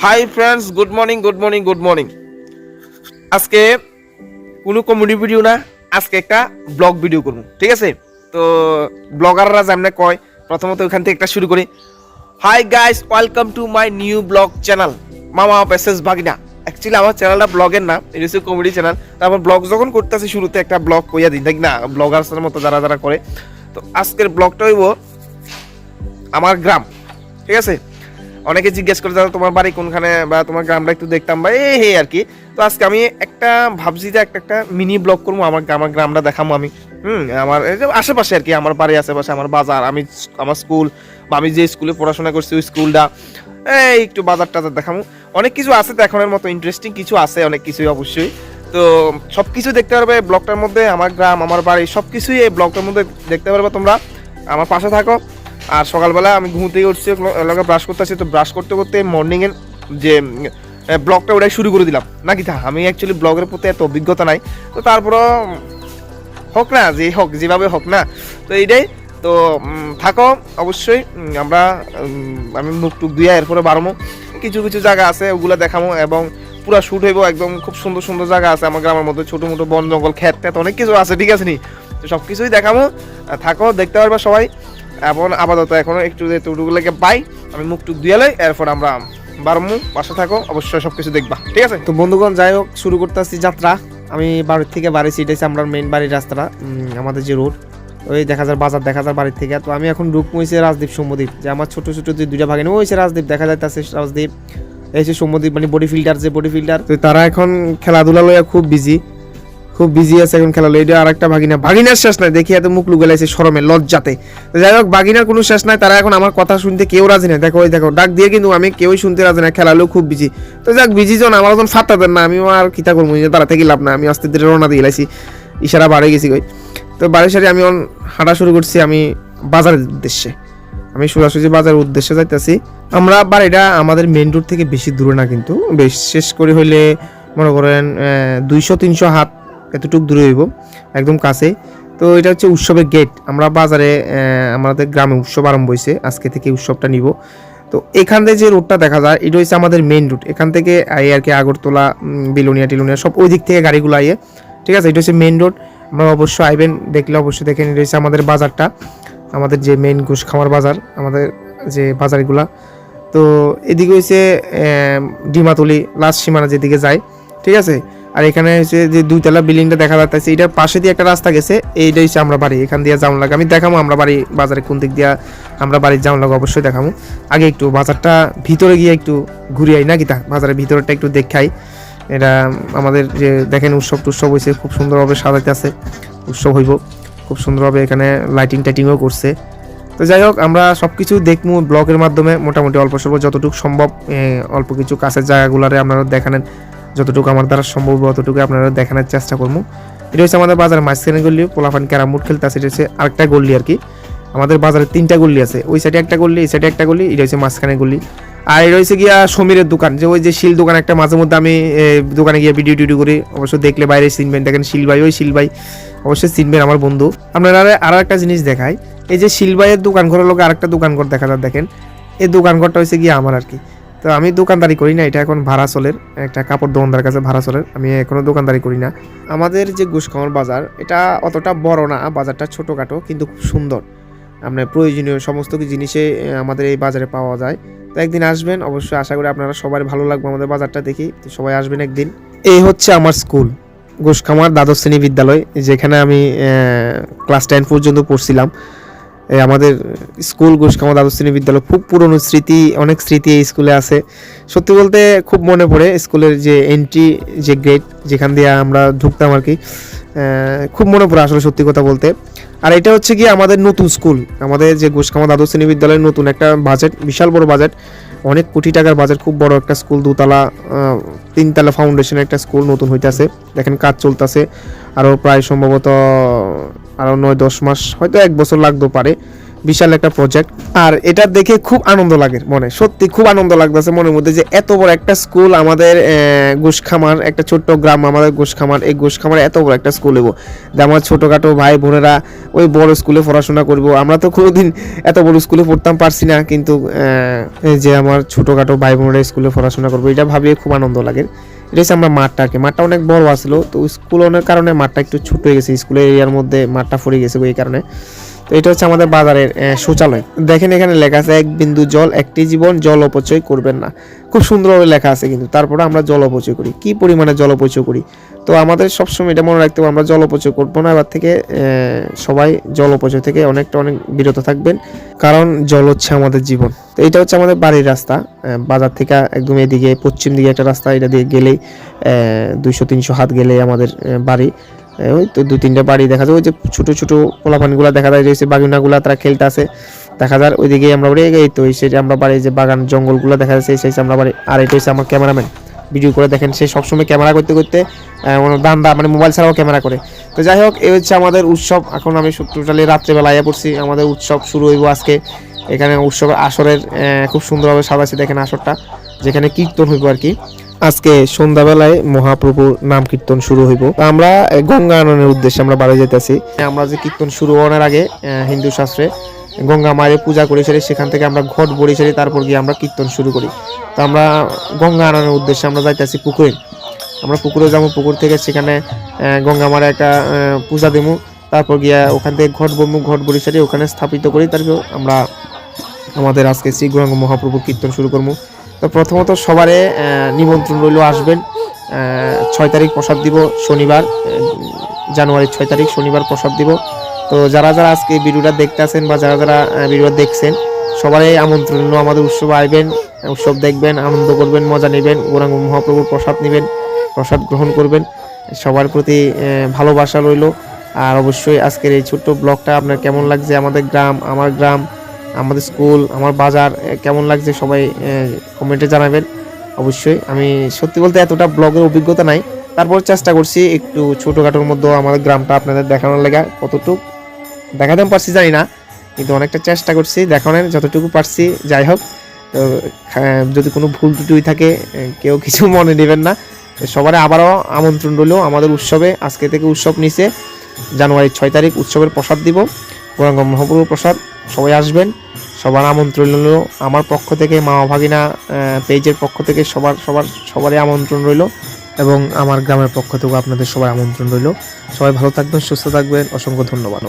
Hi friends, good morning good morning good morning. আজকে কোনো comedy video না, আজকে একটা ব্লগ ভিডিও করব, ঠিক আছে? তো ব্লগাররা যেমন কয়, প্রথমত ওখান থেকে একটা শুরু করি। Hi guys, welcome to my new blog channel মামা পেসেস ভাগিনা। অ্যাকচুয়ালি আমার চ্যানেলটা ব্লগের না, এটা হচ্ছে কমেডি চ্যানেল। তারপর ব্লগ যখন করতেছি শুরুতে একটা ব্লগ কইয়া দিই, দেখ না ব্লগার্সের মতো যারা যারা করে। তো আজকের ব্লগটা হইব আমার গ্রাম, ঠিক আছে? অনেকে জিজ্ঞেস করে দাদা তোমার বাড়ি কোনখানে, বা তোমার গ্রামটা একটু দেখতাম, বা এই আর কি। তো আজকে আমি একটা ভাবছি যে একটা মিনি ব্লগ করবো, আমার গ্রামটা দেখাবো আমি। আমার আশেপাশে আর কি, আমার বাড়ির আশেপাশে, আমার বাজার, আমার স্কুল, বা আমি যে স্কুলে পড়াশোনা করছি ওই স্কুলটা, এই একটু বাজার টাজার দেখাবো। অনেক কিছু আছে দেখানোর মতো, ইন্টারেস্টিং কিছু আছে, অনেক কিছুই অবশ্যই। তো সব কিছু দেখতে পারবে ব্লগটার মধ্যে, আমার গ্রাম, আমার বাড়ি, সব কিছুই এই ব্লগটার মধ্যে দেখতে পারবে তোমরা। আমার পাশে থাকো। আর সকালবেলা আমি ঘুম থেকে উঠছি, এলাকা ব্রাশ করতেছি, তো ব্রাশ করতে করতে মর্নিংয়ের যে ব্লগটা ওটাই শুরু করে দিলাম নাকি। আমি অ্যাকচুয়ালি ব্লগের প্রতি এত অভিজ্ঞতা নাই, তো তারপরও হোক না, যে হোক যেভাবে হোক না, তো এইটাই। তো থাকো অবশ্যই। আমি মুখ টুক দিয়ে এরপরে বাড়বো, কিছু কিছু জায়গা আছে ওগুলো দেখাবো, এবং পুরো শ্যুট হইব। একদম খুব সুন্দর সুন্দর জায়গা আছে আমার গ্রামের মধ্যে, ছোটো মোটো বন জঙ্গল, ক্ষেত টেত অনেক কিছু আছে, ঠিক আছে নি? তো সব কিছুই দেখাবো, থাকো, দেখতে পারবে সবাই। এখন আপাতত এখনো একটু টুকগুলোকে পাই, আমি মুখ টুক দিয়ে লই, এরপর আমরা বারমু। পাশে থাকো অবশ্যই, সব কিছু দেখবা, ঠিক আছে? তো বন্ধুগণ, যাই হোক, শুরু করতেছি যাত্রা। আমি বাড়ির থেকে বাড়ি সিটেছি, আমরা মেইন বাড়ির রাস্তাটা, আমাদের যে রোড, ওই দেখা যায় বাজার, দেখা যায় বাড়ির থেকে। তো আমি এখন ঢুক হয়েছে রাজদ্বীপ সৌম্যদ্বীপ, যে আমার ছোট ছোট যে দুইটা ভাগিনা, ওই হচ্ছে রাজদ্বীপ, দেখা যাইতেছে রাজদ্বীপ, এই যে সৌম্যদ্বীপ, মানে বডি ফিল্ডার, যে বডি ফিল্ডার। তো তারা এখন খেলাধুলা লইয়া খুব বিজি আছে এখন খেলা লই। এটা আর একটা ভাগিনার শেষ নাই, দেখি এত মুখ লুকাইছে শরমে লজ্জাতে। যাই হোক, ভাগিনার কোনো শেষ নাই, তারা এখন আমার কথা শুনতে কেউ রাজি না। দেখো, ওই দেখো ডাক দিয়ে, কিন্তু আমি কেউই শুনতে রাজি না, খেলালেও খুব বিজি। তো যাক, বিজি জন আমার যখন ফাত্তা দেন না, আমি আর কিতা করবো, তারা থেকে লাভ না। আমি আস্তে ধীরে রওনা দিয়ে লাইছি, ইশারা বাড়ে গেছি কই। তো বাড়ির সাথে আমি হাঁটা শুরু করছি, আমি বাজারের উদ্দেশ্যে, আমি সোজাসুজি বাজারের উদ্দেশ্যে যাইতেছি। আমরা বাড়িটা আমাদের মেন রোড থেকে বেশি দূরে না, কিন্তু বিশেষ করে হইলে মনে করেন 200-300 হাত এতটুকু দূরে হইব, একদম কাছে। তো এটা হচ্ছে উৎসবের গেট। আমরা বাজারে, আমাদের গ্রামে উৎসব আরম্ভ হয়েছে, আজকে থেকে উৎসবটা নিব। তো এখান থেকে যে রোডটা দেখা যায়, এটা হচ্ছে আমাদের মেন রোড। এখান থেকে আইয়ে আর কি আগরতলা, বিলোনিয়া টিলোনিয়া সব ওই দিক থেকে গাড়িগুলো আইয়ে, ঠিক আছে? এটা হচ্ছে মেন রোড। আমরা অবশ্যই আইবেন, দেখলে অবশ্যই দেখেন। এটা হচ্ছে আমাদের বাজারটা, আমাদের যে মেন ঘুষ খামার বাজার, আমাদের যে বাজারগুলা। তো এদিকে হচ্ছে ডিমাতলি লাস্ট সীমানা যেদিকে যায়, ঠিক আছে? আর এখানে হচ্ছে যে 2তলা বিল্ডিংটা দেখা যাচ্ছে, এটার পাশে দিয়ে একটা রাস্তা গেছে, এইটা হচ্ছে আমরা বাড়ি, এখান দিয়ে যাওয়া লাগে। আমি দেখাবো আমরা বাড়ি বাজারে কোন দিক দিয়ে আমরা বাড়ির যাওয়া লাগে, অবশ্যই দেখাবো। আগে একটু বাজারটা ভিতরে গিয়ে একটু ঘুরে আই না কিতা, বাজারের ভিতরটা একটু দেখাই। এটা আমাদের যে দেখেন উৎসব হয়েছে, খুব সুন্দরভাবে সাজাতে আছে, উৎসব হইব খুব সুন্দরভাবে, এখানে লাইটিং টাইটিংও করছে। তো যাই হোক, আমরা সব কিছু দেখবো ব্লগের মাধ্যমে, মোটামুটি অল্প স্বল্প যতটুকু সম্ভব, অল্প কিছু কাছের জায়গাগুলোরে আপনারা দেখানেন, যতটুকু আমার দ্বারা সম্ভব অতটুকু আপনারা দেখানোর চেষ্টা করবো। এটা হচ্ছে আমাদের বাজারের মাঝখানে গল্লি, পোলাফান ক্যারাম বোর্ড খেলতে আছে, এটা হচ্ছে আরেকটা গল্লি আর কি। আমাদের বাজারে 3টা গল্লি আছে, ওই সাইডে একটা গল্লি, এই সাইডে একটা গল্লি, এটা হচ্ছে মাঝখানে গল্লি। আর এটা হচ্ছে গিয়া সমীরের দোকান, যে ওই যে শিল দোকান একটা, মাঝে মধ্যে আমি দোকানে গিয়ে ভিডিও টিডিও করি, অবশ্য দেখলে বাইরে চিনবেন, দেখেন শিলবাই, ওই শিলবাই অবশ্যই চিনবেন, আমার বন্ধু। আপনারা আরও একটা জিনিস দেখাই, এই যে শিলবাইয়ের দোকান ঘরের লোক আরেকটা দোকান ঘর দেখা যায়, দেখেন এই দোকান ঘরটা হচ্ছে গিয়ে আমার আর কি। তো আমি দোকানদারি করি না, এটা এখন ভাড়া চলের, একটা কাপড় দোকানদার কাছে ভাড়া চলের, আমি এখনো দোকানদারি করি না। আমাদের যে ঘুষখামার বাজার, এটা অতটা বড় না, বাজারটা ছোটোখাটো কিন্তু খুব সুন্দর। আপনার প্রয়োজনীয় সমস্ত কিছু জিনিসে আমাদের এই বাজারে পাওয়া যায়। তো একদিন আসবেন অবশ্যই, আশা করি আপনারা সবাই ভালো লাগবে আমাদের বাজারটা দেখি। তো সবাই আসবেন একদিন। এই হচ্ছে আমার স্কুল, ঘুষখামার দ্বাদশ শ্রেণী বিদ্যালয়, যেখানে আমি ক্লাস 10 পর্যন্ত পড়ছিলাম। আমাদের স্কুল ঘুষখামার দ্বাদশ শ্রেণী বিদ্যালয়, খুব পুরনো স্মৃতি, অনেক স্মৃতি এই স্কুলে আছে। সত্যি বলতে খুব মনে পড়ে স্কুলের যে এন্ট্রি, যে গেট যেখান দিয়ে আমরা ঢুকতাম আর কি, খুব মনে পড়ে আসলে, সত্যি কথা বলতে। আর এটা হচ্ছে কি আমাদের নতুন স্কুল, আমাদের যে ঘুষখামার দ্বাদশ শ্রেণী বিদ্যালয়ের নতুন একটা বাজেট, বিশাল বড় বাজেট, অনেক কোটি টাকার বাজেট, খুব বড় একটা স্কুল, 2তলা 3তলা ফাউন্ডেশনের একটা স্কুল নতুন হইতেছে, দেখেন কাজ চলতেছে। আরও প্রায় সম্ভবত আরও 9-10 মাস, হয়তো 1 বছর লাগতে পারে বিশাল একটা প্রজেক্ট। আর এটা দেখে খুব আনন্দ লাগে মনে, সত্যি খুব আনন্দ লাগতেছে মনের মধ্যে যে এত বড় একটা স্কুল আমাদের গোশখামার, একটা ছোট্ট গ্রাম আমাদের গোশখামার, এই গোশখামারে এত বড় একটা স্কুল হইব, যে আমার ছোটোখাটো ভাই বোনেরা ওই বড় স্কুলে পড়াশোনা করব। আমরা তো কোনোদিন এত বড় স্কুলে পড়তাম পারছি না, কিন্তু যে আমার ছোটোখাটো ভাই বোনেরা স্কুলে পড়াশোনা করবো, এটা ভাবিয়ে খুব আনন্দ লাগে। এটা হচ্ছে আমরা মাঠটাকে, মাঠটা অনেক বড় আসলো, তো স্কুল অনেক কারণে মাঠটা একটু ছোট হয়ে গেছে, স্কুলের এরিয়ার মধ্যে মাঠটা পড়ে গেছে এই কারণে। তো এটা হচ্ছে আমাদের বাজারের শৌচালয়। দেখেন এখানে লেখা আছে এক বিন্দু জল একটি জীবন, জল অপচয় করবেন না। খুব সুন্দরভাবে লেখা আছে, কিন্তু তারপরে আমরা জল অপচয় করি, কি পরিমাণে জল অপচয় করি। তো আমাদের সবসময় এটা মনে রাখতে হবে, আমরা জল অপচয় করবো না। এবার থেকে সবাই জল অপচয় থেকে অনেক বিরত থাকবেন, কারণ জল হচ্ছে আমাদের জীবন। তো এটা হচ্ছে আমাদের বাড়ির রাস্তা, বাজার থেকে একদম এদিকে পশ্চিম দিকে একটা রাস্তা, এটা দিয়ে গেলেই 200-300 হাত গেলে আমাদের বাড়ি। ওই তো 2-3টা বাড়ি দেখা যায়, ওই যে ছোটো ছোটো পোলাপানগুলো দেখা যায় রয়েছে, বাগিনাগুলা তারা খেলতে আছে দেখা যায়, ওইদিকে আমরা বাড়ি। এই তো সেটা আমরা বাড়ি, যে বাগান জঙ্গলগুলো দেখা যাচ্ছে সেই আমরা বাড়ি। আর এটা হচ্ছে আমার ক্যামেরাম্যান, ভিডিও করে দেখেন, সে সবসময় ক্যামেরা করতে করতে দান্দা মানে মোবাইল ছাড়াও ক্যামেরা করে। তো যাই হোক, এই হচ্ছে আমাদের উৎসব। এখন আমি টোটালি রাত্রেবেলা আইয়া পড়ছি, আমাদের উৎসব শুরু হইব আজকে। এখানে উৎসবের আসরের খুব সুন্দরভাবে সাজাচ্ছে, দেখেন আসরটা, যেখানে কীর্তন হইব আর কি। আজকে সন্ধ্যাবেলায় মহাপ্রভুর নাম কীর্তন শুরু হইব। আমরা গঙ্গা আননের উদ্দেশ্যে আমরা বাড়ি যেতেছি। আমরা যে কীর্তন শুরু হওয়ার আগে হিন্দু শাস্ত্রে গঙ্গা মায়ের পূজা করি, সেখান থেকে আমরা ঘট বড়ি সেরে তারপর গিয়ে আমরা কীর্তন শুরু করি। তো আমরা গঙ্গা আননের উদ্দেশ্যে আমরা যাইতেছি পুকুরে। আমরা পুকুরে যাবো, পুকুর থেকে সেখানে গঙ্গা মায়ের একটা পূজা দেবো, তারপর গিয়া ওখান থেকে ঘট বমু, ঘট বড়ি সেরে ওখানে স্থাপিত করি, তারপর আমরা আমাদের আজকে শ্রী গৌরাঙ্গ মহাপ্রভু কীর্তন শুরু করবো। তো প্রথমত সবারে নিমন্ত্রণ রইল, আসবেন। 6 তারিখ প্রসাদ দিব, শনিবার, জানুয়ারির 6 তারিখ শনিবার প্রসাদ দিব। তো যারা যারা আজকে ভিডিওটা দেখতে আছেন বা যারা যারা ভিডিও দেখছেন, সবারই আমন্ত্রণ রইল, আমাদের উৎসব আসবেন, উৎসব দেখবেন, আনন্দ করবেন, মজা নেবেন, গৌরাঙ্গ মহাপ্রভুর প্রসাদ নেবেন, প্রসাদ গ্রহণ করবেন। সবার প্রতি ভালোবাসা রইল। আর অবশ্যই আজকের এই ছোট্ট ব্লগটা আপনার কেমন লাগছে, আমাদের গ্রাম, আমার গ্রাম, আমাদের স্কুল, আমার বাজার কেমন লাগছে সবাই কমেন্টে জানাবেন। অবশ্যই আমি সত্যি বলতে এতটা ব্লগের অভিজ্ঞতা নাই, তারপর চেষ্টা করছি একটু ছোটোখাটোর মধ্যে আমার গ্রামটা আপনাদের দেখানোর লেগা। কতটুকু দেখাতে পারছি জানি না, কিন্তু অনেকটা চেষ্টা করছি দেখানোর, যতটুকু পারছি। যাই হোক, তো যদি কোনো ভুল ত্রুটি থাকে কেউ কিছু মনে নেবেন না। সবার আবারও আমন্ত্রণ রইল আমাদের উৎসবে। আজকে থেকে উৎসব নিছে, জানুয়ারির 6 তারিখ উৎসবের প্রসাদ দিব, গৌরাঙ্গ মহাপ্রভুর প্রসাদ। সবাই আসবেন, সবার আমন্ত্রণ রইল আমার পক্ষ থেকে, মা ভাগিনা পেজের পক্ষ থেকে সবারই আমন্ত্রণ রইল, এবং আমার গ্রামের পক্ষ থেকেও আপনাদের সবাই আমন্ত্রণ রইল। সবাই ভালো থাকবেন, সুস্থ থাকবেন, অসংখ্য ধন্যবাদ।